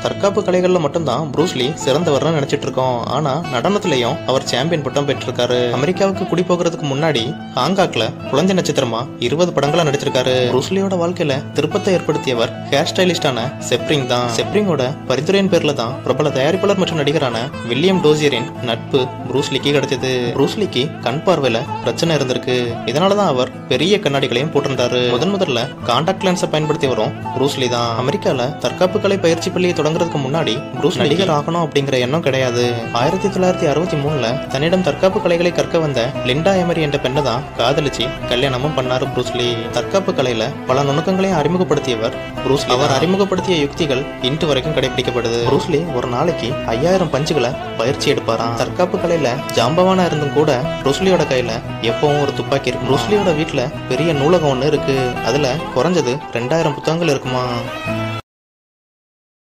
தற்காப்பு கலைகள்ல மட்டும்தான் ப்ரூஸ்லி சிறந்தவர்னு நினைச்சிட்டு இருக்கோம். ஆனா நடனத்திலையும் அவர் சாம்பியன் பட்டம் பெற்றிருக்காரு. அமெரிக்காவுக்கு குடி போகிறதுக்கு முன்னாடி ஹாங்காக்ல குழந்தை நட்சத்திரமா 20 படங்களா நடிச்சிருக்காரு. ப்ரூஸ்லியோட வாழ்க்கையில திருப்பத்தை ஏற்படுத்தியவர் ஹேர் ஸ்டைலிஸ்டான செப்ரிங் தான். செப்ரிங்கோட பரிந்துரையின் பேர்ல தான் பிரபல தயாரிப்பாளர் மற்றும் நடிகரான வில்லியம் டோசியரின் நட்பு ப்ரூஸ்லிக்கு கிடைச்சது. ப்ரூஸ்லிக்கு கண் பார்வையில பிரச்சனை இருந்திருக்கு. இதனாலதான் அவர் பெரிய கண்ணாடிகளையும் போட்டிருந்தாரு. முதல்ல கான்டாக்ட் லென்ஸை பயன்படுத்தியவரும் ப்ரூஸ்லி தான். அமெரிக்கால தற்காப்பு கலை பயிற்சி பள்ளியை தொடங்குறதுக்கு முன்னாடி ப்ரூஸ் நடிகர் ஆகணும் அப்படிங்கிற எண்ணம் கிடையாது. 1963ல தன்னிடம் தற்காப்பு கலைகளை கற்க வந்த லிண்டா எமரி என்ற பெண்ணை தான் காதலிச்சு கல்யாணமும் பண்ணாரு ப்ரூஸ்லி. தற்காப்பு கலையில பல நுணுக்கங்களையும் அறிமுகப்படுத்தியவர் ப்ரூஸ்லி. அவர் அறிமுகப்படுத்திய யுக்திகள் இன்று வரைக்கும் கடைபிடிக்கப்படுது. ப்ரூஸ்லி ஒரு நாளைக்கு 5000 பஞ்சுகளை பயிற்சி எடுப்பாராம். தற்காப்பு கலையில ஜாம்பவானா இருந்தும் கூட ப்ரூஸ்லியோட கையில எப்பவும் ஒரு துப்பாக்கி இருக்கு. ப்ரூஸ்லியோட வீட்டுல பெரிய நூலகம் ஒண்ணு இருக்கு. அதுல குறைஞ்சது 2000 புத்தகங்கள் இருக்குமா.